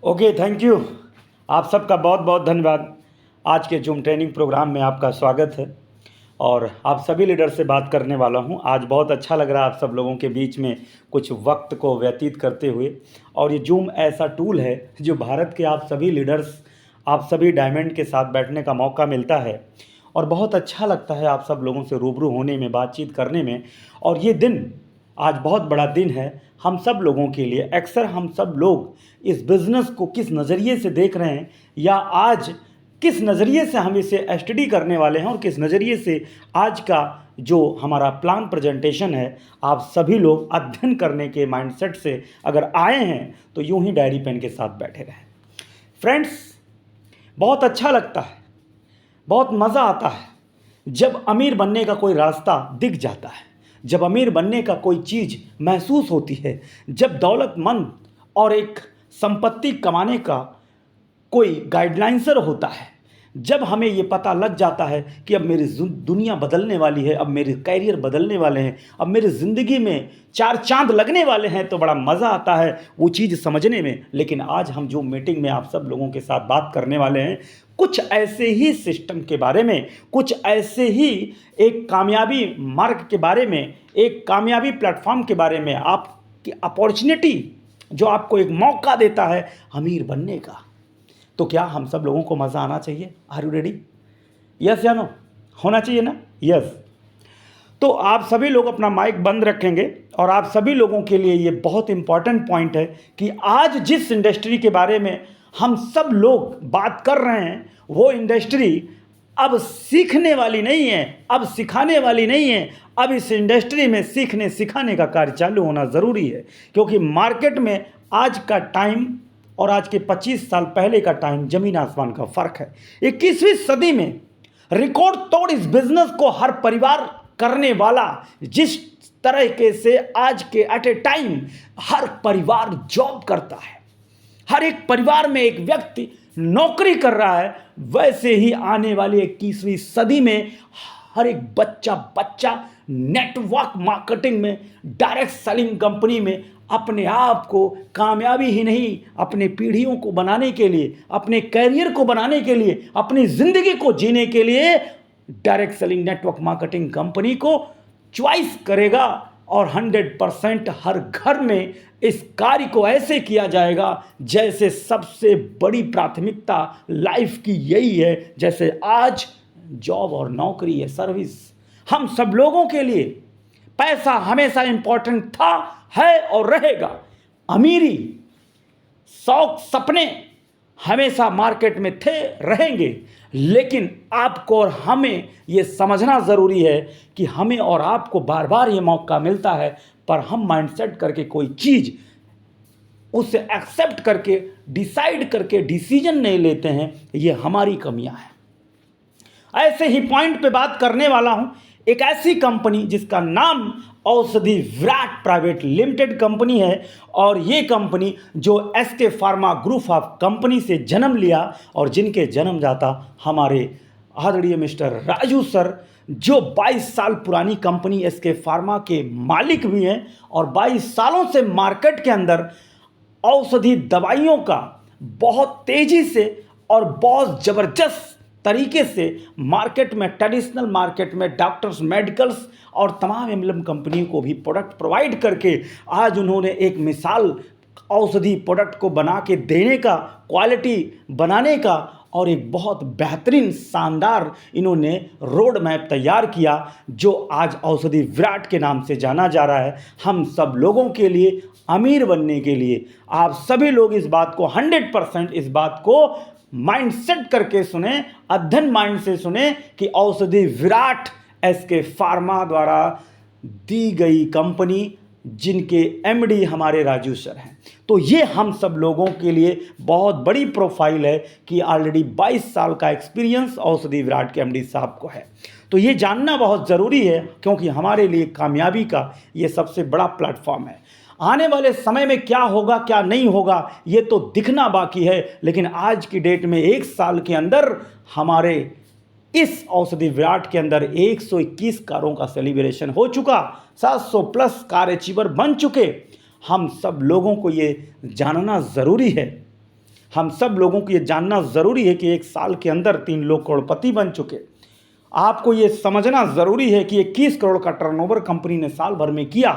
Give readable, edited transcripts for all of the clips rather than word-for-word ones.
Okay, thank you. आप सबका बहुत बहुत धन्यवाद। आज के जूम ट्रेनिंग प्रोग्राम में आपका स्वागत है और आप सभी लीडर से बात करने वाला हूं। आज बहुत अच्छा लग रहा है आप सब लोगों के बीच में कुछ वक्त को व्यतीत करते हुए। और ये जूम ऐसा टूल है जो भारत के आप सभी लीडर्स, आप सभी डायमंड के साथ बैठने का मौका मिलता है और बहुत अच्छा लगता है आप सब लोगों से रूबरू होने में, बातचीत करने में। और ये दिन आज बहुत बड़ा दिन है हम सब लोगों के लिए। अक्सर हम सब लोग इस बिज़नेस को किस नज़रिए से देख रहे हैं या आज किस नज़रिए से हम इसे स्टडी करने वाले हैं और किस नज़रिए से आज का जो हमारा प्लान प्रेजेंटेशन है, आप सभी लोग अध्ययन करने के माइंडसेट से अगर आए हैं तो यूं ही डायरी पेन के साथ बैठे रहें। फ्रेंड्स, बहुत अच्छा लगता है, बहुत मज़ा आता है जब अमीर बनने का कोई रास्ता दिख जाता है, जब अमीर बनने का कोई चीज़ महसूस होती है, जब दौलतमंद और एक संपत्ति कमाने का कोई गाइडलाइंसर होता है, जब हमें ये पता लग जाता है कि अब मेरी दुनिया बदलने वाली है, अब मेरे कैरियर बदलने वाले हैं, अब मेरी ज़िंदगी में चार चांद लगने वाले हैं, तो बड़ा मज़ा आता है वो चीज़ समझने में। लेकिन आज हम जो मीटिंग में आप सब लोगों के साथ बात करने वाले हैं, कुछ ऐसे ही सिस्टम के बारे में, कुछ ऐसे ही एक कामयाबी मार्ग के बारे में, एक कामयाबी प्लेटफॉर्म के बारे में, आपकी अपॉर्चुनिटी जो आपको एक मौका देता है अमीर बनने का। तो क्या हम सब लोगों को मज़ा आना चाहिए? Are you ready? यस या नो? होना चाहिए ना? यस। तो आप सभी लोग अपना माइक बंद रखेंगे और आप सभी लोगों के लिए ये बहुत इंपॉर्टेंट पॉइंट है कि आज जिस इंडस्ट्री के बारे में हम सब लोग बात कर रहे हैं, वो इंडस्ट्री अब सीखने वाली नहीं है, अब सिखाने वाली नहीं है। अब इस इंडस्ट्री में सीखने सिखाने का कार्य चालू होना ज़रूरी है, क्योंकि मार्केट में आज का टाइम और आज के 25 साल पहले का टाइम ज़मीन आसमान का फ़र्क है। 21वीं सदी में रिकॉर्ड तोड़ इस बिजनेस को हर परिवार करने वाला, जिस तरीके से आज के एट ए टाइम हर परिवार जॉब करता है, हर एक परिवार में एक व्यक्ति नौकरी कर रहा है, वैसे ही आने वाली 21वीं सदी में हर एक बच्चा नेटवर्क मार्केटिंग में, डायरेक्ट सेलिंग कंपनी में अपने आप को कामयाबी ही नहीं, अपने पीढ़ियों को बनाने के लिए, अपने कैरियर को बनाने के लिए, अपनी ज़िंदगी को जीने के लिए direct selling network marketing company को चॉइस करेगा। और 100% हर घर में इस कार्य को ऐसे किया जाएगा जैसे सबसे बड़ी प्राथमिकता लाइफ की यही है, जैसे आज जॉब और नौकरी है, सर्विस। हम सब लोगों के लिए पैसा हमेशा इंपॉर्टेंट था, है और रहेगा। अमीरी, शौक, सपने हमेशा मार्केट में थे, रहेंगे। लेकिन आपको और हमें ये समझना ज़रूरी है कि हमें और आपको बार बार ये मौका मिलता है, पर हम माइंडसेट करके कोई चीज़ उसे एक्सेप्ट करके, डिसाइड करके डिसीजन नहीं लेते हैं। ये हमारी कमियां हैं। ऐसे ही पॉइंट पे बात करने वाला हूं एक ऐसी कंपनी जिसका नाम औषधि विराट प्राइवेट लिमिटेड कंपनी है। और ये कंपनी जो SK pharma group of company से जन्म लिया और जिनके जन्मदाता हमारे आदरणीय मिस्टर राजू सर, जो 22 साल पुरानी कंपनी एसके फार्मा के मालिक भी हैं और 22 सालों से मार्केट के अंदर औषधि दवाइयों का बहुत तेज़ी से और बहुत ज़बरदस्त तरीके से मार्केट में, ट्रेडिशनल मार्केट में डॉक्टर्स, मेडिकल्स और तमाम एमएलएम कंपनियों को भी प्रोडक्ट प्रोवाइड करके आज उन्होंने एक मिसाल औषधि प्रोडक्ट को बना के देने का, क्वालिटी बनाने का और एक बहुत बेहतरीन शानदार इन्होंने रोड मैप तैयार किया, जो आज औषधि विराट के नाम से जाना जा रहा है। हम सब लोगों के लिए, अमीर बनने के लिए आप सभी लोग इस बात को 100% इस बात को माइंड सेट करके सुने, अध्ययन माइंड से सुने कि औषधि विराट एसके फार्मा द्वारा दी गई कंपनी, जिनके एमडी हमारे राजू सर हैं। तो ये हम सब लोगों के लिए बहुत बड़ी प्रोफाइल है कि ऑलरेडी 22 साल का एक्सपीरियंस औषधि विराट के एमडी साहब को है। तो ये जानना बहुत ज़रूरी है, क्योंकि हमारे लिए कामयाबी का ये सबसे बड़ा प्लेटफॉर्म है। आने वाले समय में क्या होगा क्या नहीं होगा ये तो दिखना बाकी है, लेकिन आज की डेट में 1 साल के अंदर हमारे इस औषधि विराट के अंदर 121 कारों का सेलिब्रेशन हो चुका, 700 प्लस कार अचीवर बन चुके। हम सब लोगों को ये जानना ज़रूरी है हम सब लोगों को ये जानना ज़रूरी है कि 1 साल के अंदर 3 लोग करोड़पति बन चुके। आपको ये समझना ज़रूरी है कि 21 करोड़ का टर्नओवर कंपनी ने साल भर में किया,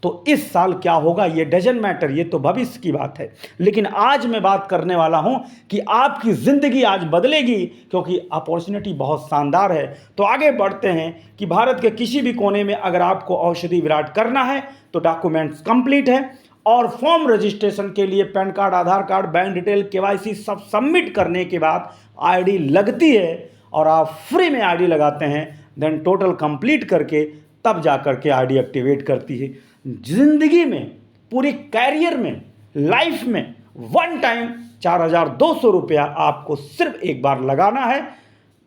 तो इस साल क्या होगा ये डजंट मैटर, ये तो भविष्य की बात है। लेकिन आज मैं बात करने वाला हूं कि आपकी ज़िंदगी आज बदलेगी, क्योंकि अपॉर्चुनिटी बहुत शानदार है। तो आगे बढ़ते हैं कि भारत के किसी भी कोने में अगर आपको औषधि विराट करना है तो डॉक्यूमेंट्स कंप्लीट है, और फॉर्म रजिस्ट्रेशन के लिए पैन कार्ड, आधार कार्ड, बैंक डिटेल, केवाईसी सब सबमिट करने के बाद आईडी लगती है, और आप फ्री में आईडी लगाते हैं, देन टोटल कंप्लीट करके तब जा कर के आईडी एक्टिवेट करती है। ज़िंदगी में, पूरी कैरियर में, लाइफ में वन टाइम 4,200 रुपया आपको सिर्फ एक बार लगाना है,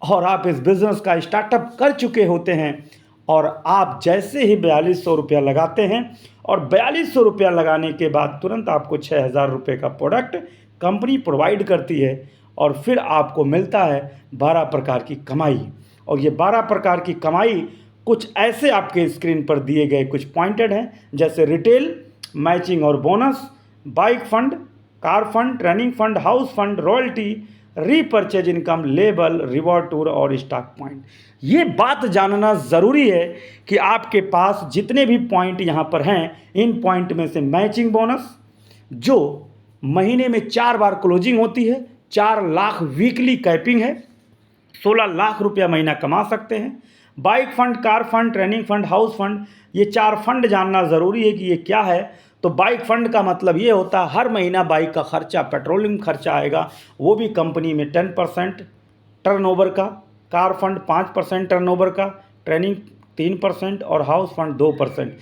और आप इस बिज़नेस का स्टार्टअप कर चुके होते हैं। और आप जैसे ही 4,200 रुपया लगाते हैं, और 4,200 रुपया लगाने के बाद तुरंत आपको 6,000 रुपये का प्रोडक्ट कंपनी प्रोवाइड करती है, और फिर आपको मिलता है 12 प्रकार की कमाई। और ये 12 प्रकार की कमाई कुछ ऐसे आपके स्क्रीन पर दिए गए कुछ पॉइंटेड हैं, जैसे रिटेल, मैचिंग और bonus, bike fund, car fund, training fund, house fund, royalty, repurchase income, label, reward tour और स्टॉक पॉइंट। ये बात जानना ज़रूरी है कि आपके पास जितने भी पॉइंट यहाँ पर हैं, इन पॉइंट में से मैचिंग बोनस जो महीने में 4 बार क्लोजिंग होती है, 4 लाख वीकली कैपिंग है, 16 लाख रुपया महीना कमा सकते हैं। Bike fund, car fund, training fund, house fund, ये 4 फंड जानना ज़रूरी है कि ये क्या है। तो बाइक फंड का मतलब ये होता है हर महीना बाइक का खर्चा, पेट्रोलिंग खर्चा आएगा, वो भी कंपनी में 10% टर्नओवर का, कार फंड 5% टर्नओवर का, ट्रेनिंग 3% और हाउस फंड 2%।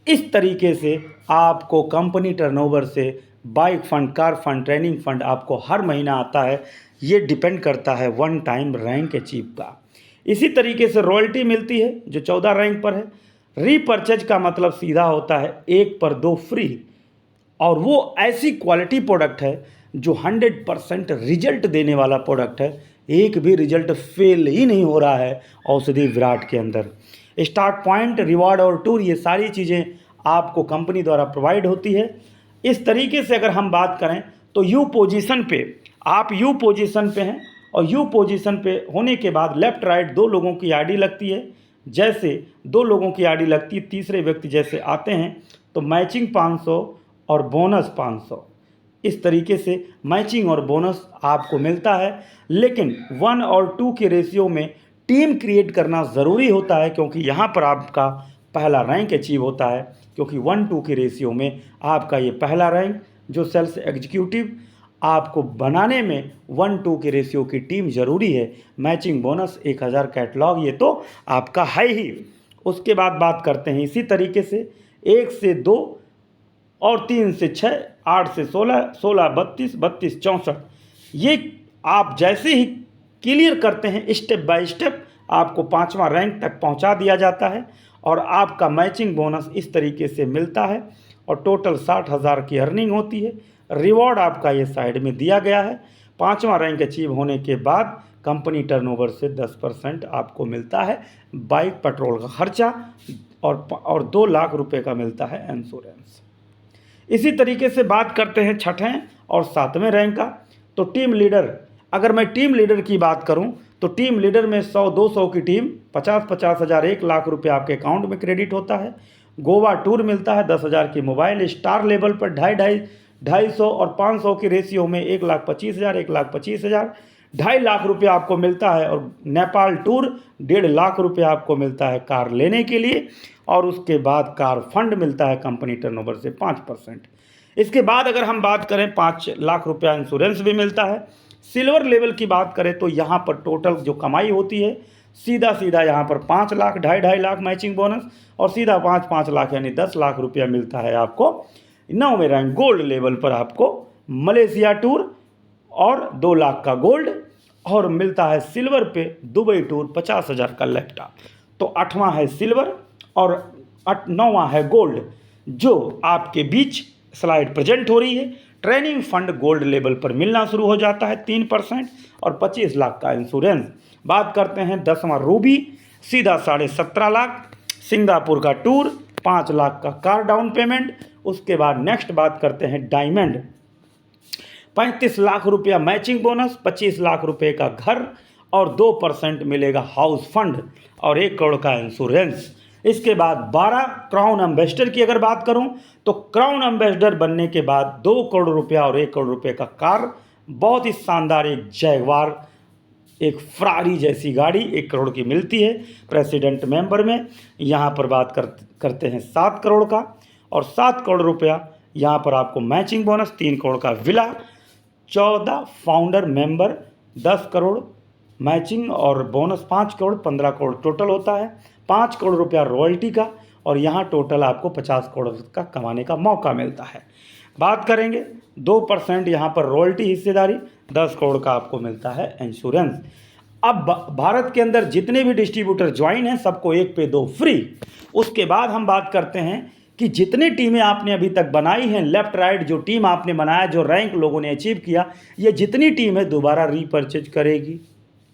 इस तरीके से आपको कंपनी टर्नओवर से bike fund, car fund, training fund आपको हर महीना आता है। ये डिपेंड करता है वन टाइम रैंक अचीव का। इसी तरीके से रॉयल्टी मिलती है जो 14 रैंक पर है। रीपर्चेज का मतलब सीधा होता है 1 पर 2 फ्री, और वो ऐसी क्वालिटी प्रोडक्ट है जो 100% रिजल्ट देने वाला प्रोडक्ट है। एक भी रिजल्ट फेल ही नहीं हो रहा है औषधि विराट के अंदर। स्टार्ट पॉइंट, रिवॉर्ड और टूर, ये सारी चीज़ें आपको कंपनी द्वारा प्रोवाइड होती है। इस तरीके से अगर हम बात करें तो यू पोजीशन पे, आप यू पोजीशन पे हैं, और यू पोजीशन पे होने के बाद लेफ़्ट राइट 2 लोगों की आईडी लगती है। जैसे 2 लोगों की आईडी लगती है, तीसरे व्यक्ति जैसे आते हैं तो मैचिंग 500 और बोनस 500, इस तरीके से मैचिंग और बोनस आपको मिलता है। लेकिन 1 और 2 के रेशियो में टीम क्रिएट करना ज़रूरी होता है, क्योंकि यहाँ पर आपका पहला रैंक अचीव होता है, क्योंकि 1-2 के रेशियो में आपका ये पहला रैंक जो सेल्स एग्जीक्यूटिव आपको बनाने में 1-2 के रेशियो की टीम ज़रूरी है। मैचिंग बोनस 1000 कैटलॉग, ये तो आपका है ही। उसके बाद बात करते हैं इसी तरीके से 1 से 2 और 3 से 6, 8 से 16, 16 32, 32 64, ये आप जैसे ही क्लियर करते हैं स्टेप बाय स्टेप आपको 5वां रैंक तक पहुंचा दिया जाता है, और आपका मैचिंग बोनस इस तरीके से मिलता है, और टोटल 60,000 की अर्निंग होती है। रिवॉर्ड आपका ये साइड में दिया गया है। 5वां रैंक अचीव होने के बाद कंपनी टर्नओवर से 10% आपको मिलता है बाइक पेट्रोल का खर्चा, और 2 लाख रुपए का मिलता है इंश्योरेंस। इसी तरीके से बात करते हैं 6ठे और 7वें रैंक का। तो टीम लीडर, अगर मैं टीम लीडर की बात करूं तो टीम लीडर में 100-200 की टीम 50-50 हज़ार 1 लाख रुपए आपके अकाउंट में क्रेडिट होता है। गोवा टूर मिलता है 10,000 की मोबाइल। स्टार लेवल पर 250 और 500 की रेशियो में 1,25,000, 1,25,000, 2.5 लाख रुपये आपको मिलता है। और नेपाल टूर 1.5 लाख रुपये आपको मिलता है कार लेने के लिए, और उसके बाद कार फंड मिलता है कंपनी टर्नओवर से 5%। इसके बाद अगर हम बात करें 5 लाख रुपया इंश्योरेंस भी मिलता है। सिल्वर लेवल की बात करें तो यहाँ पर टोटल जो कमाई होती है सीधा सीधा यहाँ पर 5 लाख, 2.5 लाख मैचिंग बोनस, और सीधा 5 लाख यानी 10 लाख रुपया मिलता है आपको। 9वें रैंक गोल्ड लेवल पर आपको मलेशिया टूर और 2 लाख का गोल्ड, और मिलता है सिल्वर पे दुबई टूर 50,000 का लैपटॉप। तो 8वां है सिल्वर और 9वां है गोल्ड, जो आपके बीच स्लाइड प्रेजेंट हो रही है। ट्रेनिंग फंड गोल्ड लेवल पर मिलना शुरू हो जाता है 3% और 25 लाख का इंश्योरेंस। बात करते हैं 10वां रूबी, सीधा 17.5 लाख। सिंगापुर का टूर 5 लाख का कार डाउन पेमेंट। उसके बाद नेक्स्ट बात करते हैं डायमंड। 35 लाख रुपया मैचिंग बोनस, 25 लाख रुपए का घर और 2% मिलेगा हाउस फंड और 1 करोड़ का इंश्योरेंस। इसके बाद 12 क्राउन एम्बेसडर की अगर बात करूं तो क्राउन एम्बेसडर बनने के बाद 2 करोड़ रुपया और 1 करोड़ रुपए का कार, बहुत ही शानदार एक जैगवार, एक फरारी जैसी गाड़ी 1 करोड़ की मिलती है। प्रेसिडेंट मेंबर में यहाँ पर बात करते हैं 7 करोड़ का और 7 करोड़ रुपया यहाँ पर आपको मैचिंग बोनस, 3 करोड़ का villa, 14 founder member, 10 crore matching और बोनस 5 करोड़, 15 करोड़ टोटल होता है। 5 करोड़ रुपया रॉयल्टी का और यहाँ टोटल आपको 50 करोड़ का कमाने का मौका मिलता है। बात करेंगे 2% यहाँ पर रॉयल्टी हिस्सेदारी, 10 करोड़ का आपको मिलता है इंश्योरेंस। अब भारत के अंदर जितने भी डिस्ट्रीब्यूटर ज्वाइन हैं सबको 1 पे 2 फ्री। उसके बाद हम बात करते हैं कि जितनी टीमें आपने अभी तक बनाई हैं, लेफ्ट राइट जो टीम आपने बनाया, जो रैंक लोगों ने अचीव किया, ये जितनी टीम है दोबारा रीपर्चेज करेगी।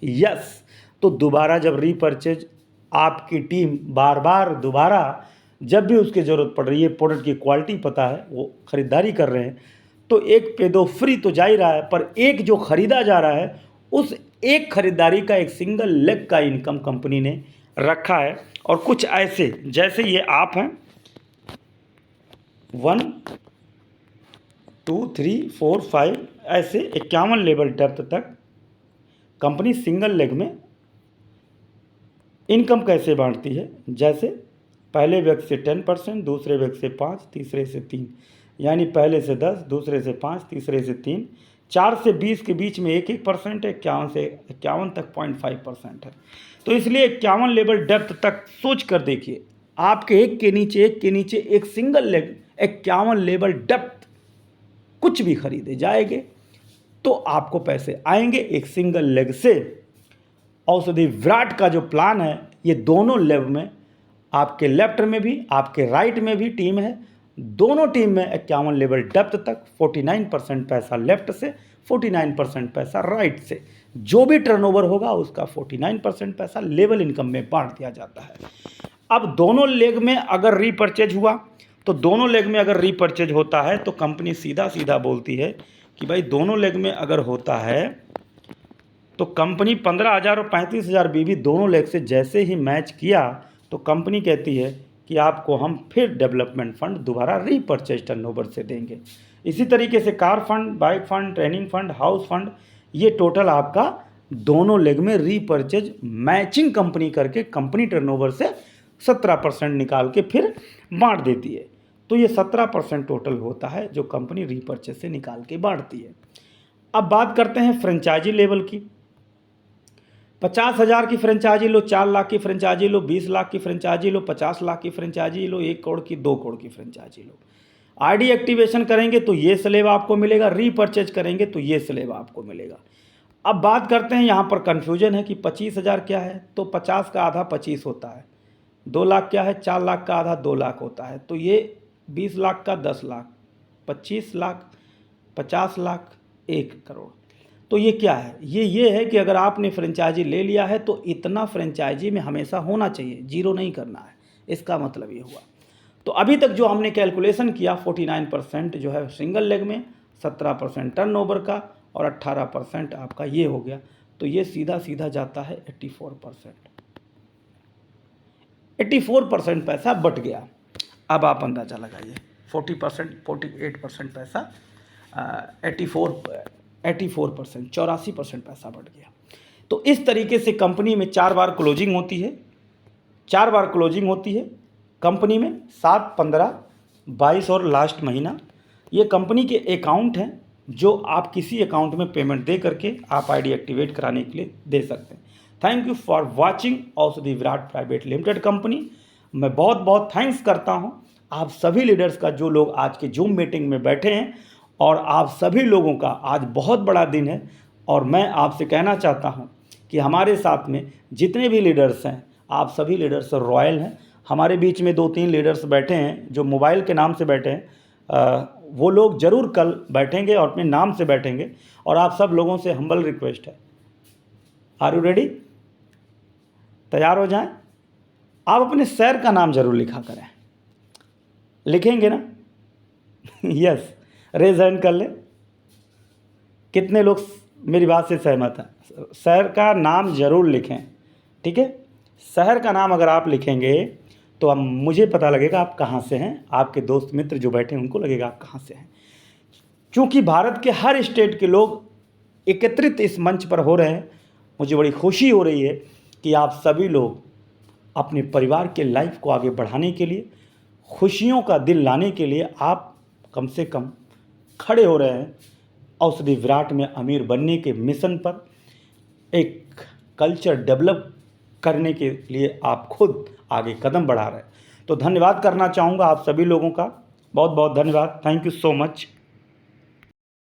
यस, तो दोबारा जब रीपर्चेज आपकी टीम बार बार दोबारा जब भी उसकी ज़रूरत पड़ रही है, प्रोडक्ट की क्वालिटी पता है, वो ख़रीदारी कर रहे हैं, तो 1 पे 2 फ्री तो जा ही रहा है, पर एक जो ख़रीदा जा रहा है उस एक खरीदारी का एक सिंगल लेग का इनकम कंपनी ने रखा है। और कुछ ऐसे जैसे ये आप हैं 1 2 3 4 5 ऐसे 51 लेवल डेप्थ तक कंपनी सिंगल लेग में इनकम कैसे बांटती है। जैसे पहले व्यक्ति से 10%, दूसरे व्यक्ति से 5, तीसरे से 3, यानी पहले से 10, दूसरे से 5, तीसरे से 3, 4 से 20 के बीच में 1% है, 51 से 51 तक 0.5% है। तो इसलिए 51 लेवल डेप्थ तक सोच कर देखिए, आपके एक के नीचे एक सिंगल लेग 51 लेवल डेप्थ कुछ भी खरीदे जाएंगे तो आपको पैसे आएंगे एक सिंगल लेग से। औषधि विराट का जो प्लान है, ये दोनों लेग में, आपके लेफ्ट में भी आपके राइट में भी टीम है, दोनों टीम में 51 लेवल डेप्थ तक 49% पैसा लेफ्ट से, 49% पैसा राइट से, जो भी टर्नओवर होगा उसका 49% पैसा लेवल इनकम में बांट दिया जाता है। अब दोनों लेग में अगर रीपर्चेज हुआ तो दोनों लेग में अगर रीपर्चेज होता है तो कंपनी सीधा सीधा बोलती है कि भाई दोनों लेग में अगर होता है तो कंपनी 15,000 और 35,000 बीवी दोनों लेग से जैसे ही मैच किया तो कंपनी कहती है कि आपको हम फिर डेवलपमेंट फंड दोबारा रीपर्चेज टर्नओवर से देंगे। इसी तरीके से car fund, bike fund, training fund, house fund, ये टोटल आपका दोनों लेग में रीपर्चेज मैचिंग कंपनी करके कंपनी टर्नओवर से 17% निकाल के फिर बांट देती है। तो ये 17% टोटल होता है जो कंपनी रीपर्चेज से निकाल के बांटती है। अब बात करते हैं फ्रेंचाइजी लेवल की। 50,000 की फ्रेंचाइजी लो, 4 लाख की फ्रेंचाइजी लो, 20 लाख की फ्रेंचाइजी लो, 50 लाख की फ्रेंचाइजी लो, 1 करोड़ की, 2 करोड़ की फ्रेंचाइजी लो। आईडी एक्टिवेशन करेंगे तो ये स्लेब आपको मिलेगा, रीपर्चेज करेंगे तो ये स्लेब आपको मिलेगा। अब बात करते हैं, यहाँ पर कन्फ्यूजन है कि 25,000 क्या है, तो 50 का आधा 25 होता है, 2 लाख क्या है, 4 लाख का आधा 2 लाख होता है, तो ये 20 लाख का 10 लाख, 25 लाख, 50 लाख, 1 करोड़। तो ये क्या है, ये है कि अगर आपने फ्रेंचाइजी ले लिया है तो इतना फ्रेंचाइजी में हमेशा होना चाहिए, जीरो नहीं करना है, इसका मतलब ये हुआ। तो अभी तक जो हमने कैलकुलेशन किया 49% जो है सिंगल लेग में, 17% टर्नओवर का और 18% आपका ये हो गया, तो ये सीधा सीधा जाता है 84%। 84% पैसा बट गया। अब आप अंदाज़ा लगाइए, 40%, 48% पैसा 84%, 84% पैसा बढ़ गया। तो इस तरीके से कंपनी में 4 बार क्लोजिंग होती है, 4 बार क्लोजिंग होती है कंपनी में, 7, 15, 22 और लास्ट महीना। ये कंपनी के अकाउंट हैं जो आप किसी अकाउंट में पेमेंट दे करके आप आईडी एक्टिवेट कराने के लिए दे सकते हैं। थैंक यू फॉर वाचिंग औषधि विराट प्राइवेट लिमिटेड कंपनी। मैं बहुत बहुत थैंक्स करता हूँ आप सभी लीडर्स का, जो लोग आज के जूम मीटिंग में बैठे हैं, और आप सभी लोगों का आज बहुत बड़ा दिन है। और मैं आपसे कहना चाहता हूं कि हमारे साथ में जितने भी लीडर्स हैं, आप सभी लीडर्स रॉयल हैं। हमारे बीच में 2-3 लीडर्स बैठे हैं जो मोबाइल के नाम से बैठे हैं, वो लोग ज़रूर कल बैठेंगे और अपने नाम से बैठेंगे। और आप सब लोगों से हम्बल रिक्वेस्ट है, आर यू रेडी? तैयार हो जाएं। आप अपने शहर का नाम ज़रूर लिखा करें, लिखेंगे ना? यस, रेज हैंड कर ले। कितने लोग मेरी बात से सहमत हैं? शहर का नाम ज़रूर लिखें, ठीक है। शहर का नाम अगर आप लिखेंगे तो अब मुझे पता लगेगा आप कहाँ से हैं, आपके दोस्त मित्र जो बैठे हैं उनको लगेगा आप कहाँ से हैं। क्योंकि भारत के हर स्टेट के लोग एकत्रित इस मंच पर हो रहे हैं, मुझे बड़ी खुशी हो रही है कि आप सभी लोग अपने परिवार के लाइफ को आगे बढ़ाने के लिए, खुशियों का दिन लाने के लिए आप कम से कम खड़े हो रहे हैं। औषधि विराट में अमीर बनने के मिशन पर एक कल्चर डेवलप करने के लिए आप खुद आगे कदम बढ़ा रहे हैं। तो धन्यवाद करना चाहूँगा आप सभी लोगों का, बहुत बहुत धन्यवाद। Thank you so much.